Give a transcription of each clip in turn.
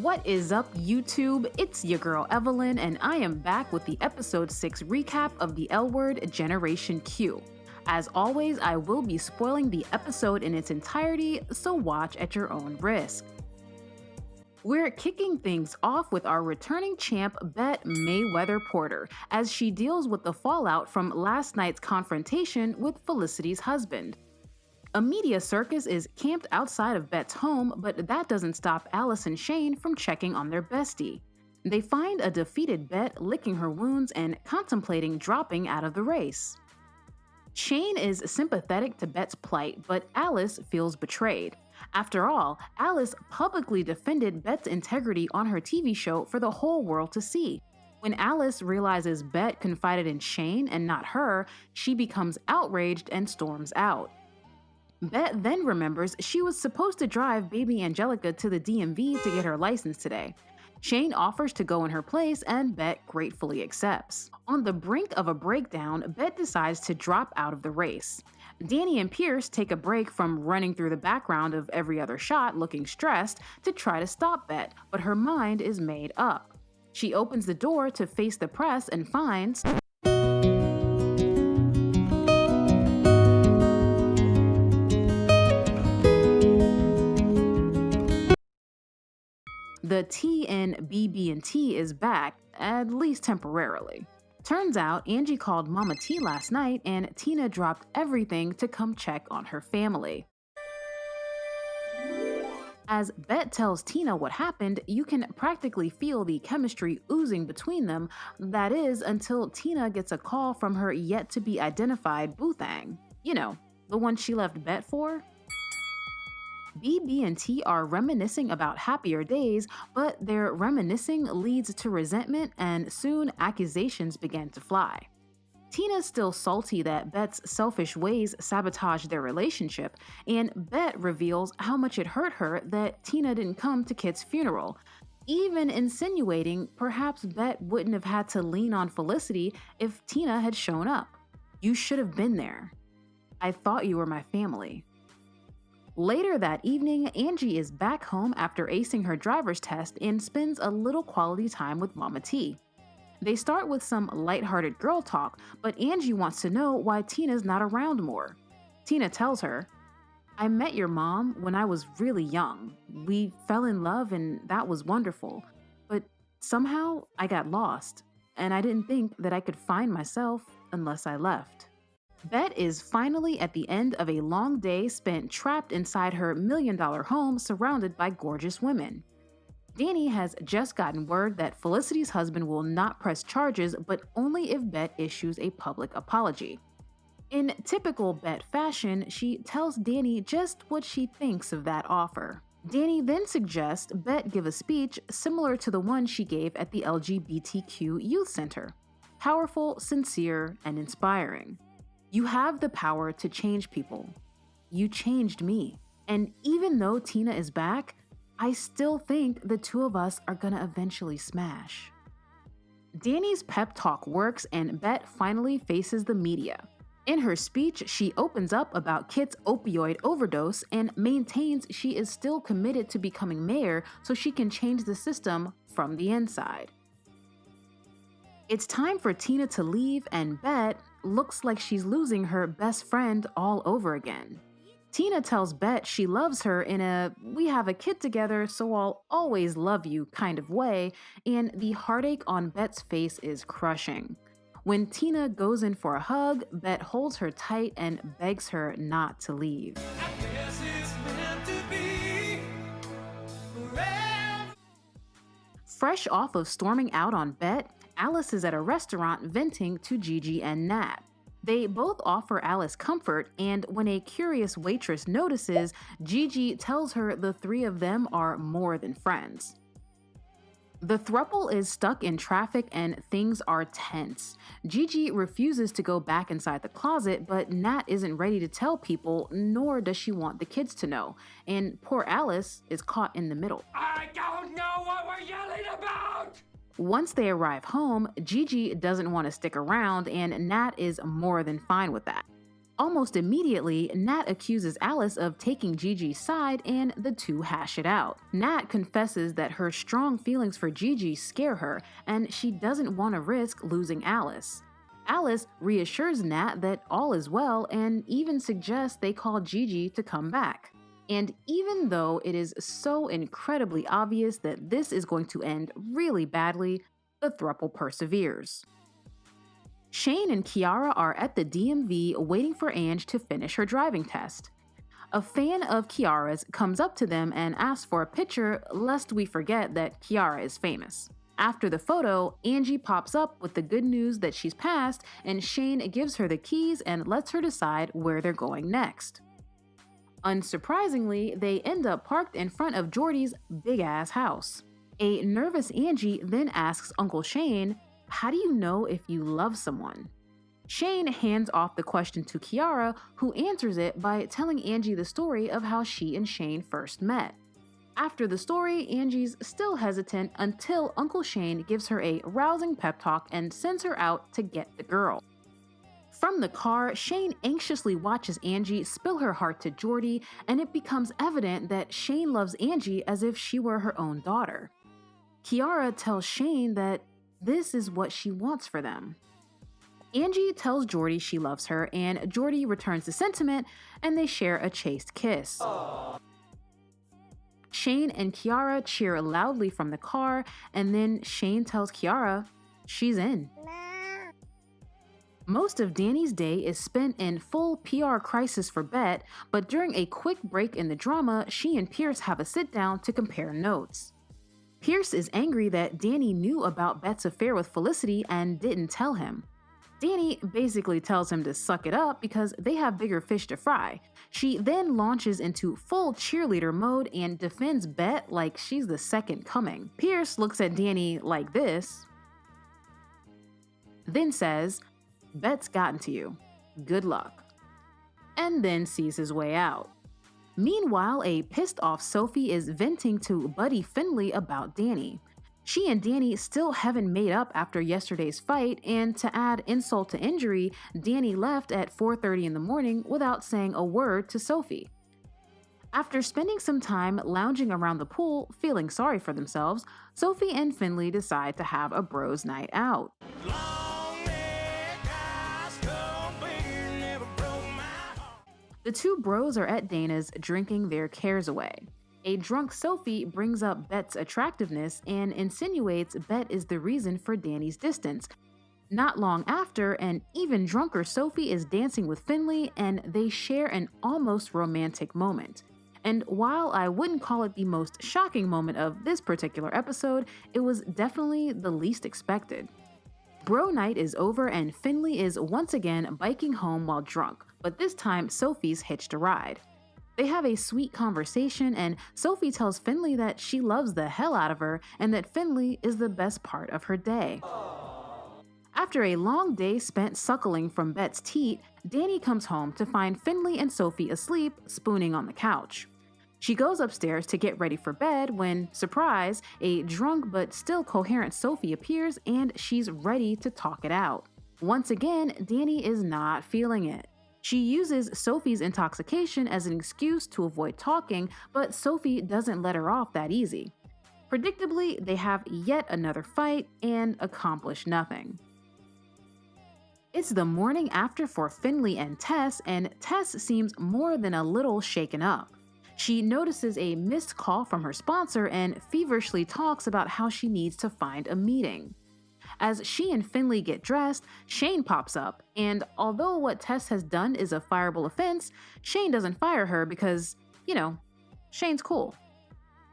What is up, YouTube? It's your girl Evelyn, and I am back with the episode 6 recap of the L Word Generation Q. As always, I will be spoiling the episode in its entirety, so watch at your own risk. We're kicking things off with our returning champ Bette Mayweather Porter, as she deals with the fallout from last night's confrontation with Felicity's husband. A media circus is camped outside of Bette's home, but that doesn't stop Alice and Shane from checking on their bestie. They find a defeated Bette licking her wounds and contemplating dropping out of the race. Shane is sympathetic to Bette's plight, but Alice feels betrayed. After all, Alice publicly defended Bette's integrity on her TV show for the whole world to see. When Alice realizes Bette confided in Shane and not her, she becomes outraged and storms out. Bette then remembers she was supposed to drive baby Angelica to the DMV to get her license today. Shane offers to go in her place and Bette gratefully accepts. On the brink of a breakdown, Bette decides to drop out of the race. Dani and Pierce take a break from running through the background of every other shot looking stressed to try to stop Bette, but her mind is made up. She opens the door to face the press and finds the T in BB&T is back, at least temporarily. Turns out Angie called Mama T last night and Tina dropped everything to come check on her family. As Bette tells Tina what happened, you can practically feel the chemistry oozing between them, that is, until Tina gets a call from her yet-to-be-identified boo-thang. You know, the one she left Bette for? BB&T are reminiscing about happier days, but their reminiscing leads to resentment and soon accusations begin to fly. Tina's still salty that Bette's selfish ways sabotaged their relationship, and Bette reveals how much it hurt her that Tina didn't come to Kit's funeral, even insinuating perhaps Bette wouldn't have had to lean on Felicity if Tina had shown up. "You should have been there. I thought you were my family." Later that evening, Angie is back home after acing her driver's test and spends a little quality time with Mama T. They start with some lighthearted girl talk, but Angie wants to know why Tina's not around more. Tina tells her, "I met your mom when I was really young. We fell in love and that was wonderful. But somehow I got lost, and I didn't think that I could find myself unless I left." Bette is finally at the end of a long day spent trapped inside her million-dollar home surrounded by gorgeous women. Dani has just gotten word that Felicity's husband will not press charges, but only if Bette issues a public apology. In typical Bette fashion, she tells Dani just what she thinks of that offer. Dani then suggests Bette give a speech similar to the one she gave at the LGBTQ Youth Center. Powerful, sincere, and inspiring. "You have the power to change people. You changed me. And even though Tina is back, I still think the two of us are gonna eventually smash." Dani's pep talk works and Bette finally faces the media. In her speech, she opens up about Kit's opioid overdose and maintains she is still committed to becoming mayor so she can change the system from the inside. It's time for Tina to leave, and Bette looks like she's losing her best friend all over again. Tina tells Bette she loves her in a "we have a kid together so I'll always love you" kind of way, and the heartache on Bette's face is crushing. When Tina goes in for a hug, Bette holds her tight and begs her not to leave. Fresh off of storming out on Bette, Alice is at a restaurant venting to Gigi and Nat. They both offer Alice comfort, and when a curious waitress notices, Gigi tells her the three of them are more than friends. The throuple is stuck in traffic and things are tense. Gigi refuses to go back inside the closet, but Nat isn't ready to tell people, nor does she want the kids to know, and poor Alice is caught in the middle. "I don't know what we're yelling about!" Once they arrive home, Gigi doesn't want to stick around and Nat is more than fine with that. Almost immediately, Nat accuses Alice of taking Gigi's side and the two hash it out. Nat confesses that her strong feelings for Gigi scare her and she doesn't want to risk losing Alice. Alice reassures Nat that all is well and even suggests they call Gigi to come back. And even though it is so incredibly obvious that this is going to end really badly, the throuple perseveres. Shane and Kiara are at the DMV waiting for Ange to finish her driving test. A fan of Kiara's comes up to them and asks for a picture lest we forget that Kiara is famous. After the photo, Angie pops up with the good news that she's passed and Shane gives her the keys and lets her decide where they're going next. Unsurprisingly, they end up parked in front of Jordy's big-ass house. A nervous Angie then asks Uncle Shane, "How do you know if you love someone?" Shane hands off the question to Kiara, who answers it by telling Angie the story of how she and Shane first met. After the story, Angie's still hesitant until Uncle Shane gives her a rousing pep talk and sends her out to get the girl. From the car, Shane anxiously watches Angie spill her heart to Jordy, and it becomes evident that Shane loves Angie as if she were her own daughter. Kiara tells Shane that this is what she wants for them. Angie tells Jordy she loves her, and Jordy returns the sentiment, and they share a chaste kiss. Aww. Shane and Kiara cheer loudly from the car, and then Shane tells Kiara she's in. Most of Dani's day is spent in full PR crisis for Bette, but during a quick break in the drama, she and Pierce have a sit-down to compare notes. Pierce is angry that Dani knew about Bette's affair with Felicity and didn't tell him. Dani basically tells him to suck it up because they have bigger fish to fry. She then launches into full cheerleader mode and defends Bette like she's the second coming. Pierce looks at Dani like this, then says, "Bette's gotten to you. Good luck," and then sees his way out. Meanwhile, a pissed-off Sophie is venting to buddy Finley about Dani. She and Dani still haven't made up after yesterday's fight, and to add insult to injury, Dani left at 4:30 in the morning without saying a word to Sophie. After spending some time lounging around the pool, feeling sorry for themselves, Sophie and Finley decide to have a bros night out. The two bros are at Dana's drinking their cares away. A drunk Sophie brings up Bette's attractiveness and insinuates Bette is the reason for Dani's distance. Not long after, an even drunker Sophie is dancing with Finley and they share an almost romantic moment. And while I wouldn't call it the most shocking moment of this particular episode, it was definitely the least expected. Bro night is over and Finley is once again biking home while drunk, but this time Sophie's hitched a ride. They have a sweet conversation and Sophie tells Finley that she loves the hell out of her and that Finley is the best part of her day. After a long day spent suckling from Bette's teat, Dani comes home to find Finley and Sophie asleep, spooning on the couch. She goes upstairs to get ready for bed when, surprise, a drunk but still coherent Sophie appears and she's ready to talk it out. Once again, Dani is not feeling it. She uses Sophie's intoxication as an excuse to avoid talking, but Sophie doesn't let her off that easy. Predictably, they have yet another fight and accomplish nothing. It's the morning after for Finley and Tess seems more than a little shaken up. She notices a missed call from her sponsor and feverishly talks about how she needs to find a meeting. As she and Finley get dressed, Shane pops up, and although what Tess has done is a fireable offense, Shane doesn't fire her because, Shane's cool.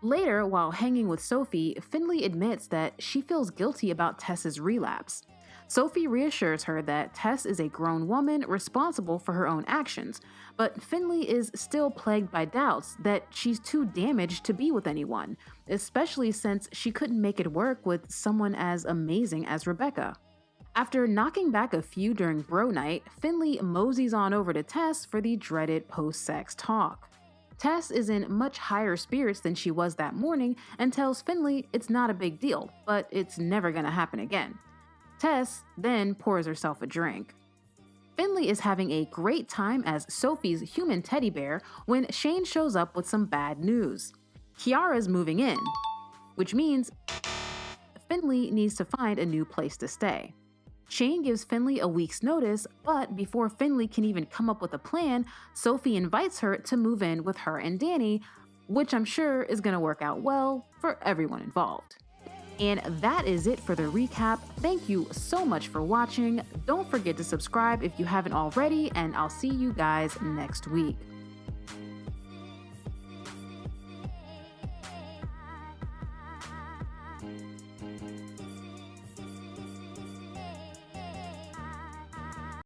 Later, while hanging with Sophie, Finley admits that she feels guilty about Tess's relapse. Sophie reassures her that Tess is a grown woman responsible for her own actions, but Finley is still plagued by doubts that she's too damaged to be with anyone, especially since she couldn't make it work with someone as amazing as Rebecca. After knocking back a few during bro night, Finley moseys on over to Tess for the dreaded post-sex talk. Tess is in much higher spirits than she was that morning and tells Finley it's not a big deal, but it's never gonna happen again. Tess then pours herself a drink. Finley is having a great time as Sophie's human teddy bear when Shane shows up with some bad news. Kiara's moving in, which means Finley needs to find a new place to stay. Shane gives Finley a week's notice, but before Finley can even come up with a plan, Sophie invites her to move in with her and Dani, which I'm sure is going to work out well for everyone involved. And that is it for the recap. Thank you so much for watching. Don't forget to subscribe if you haven't already, and I'll see you guys next week.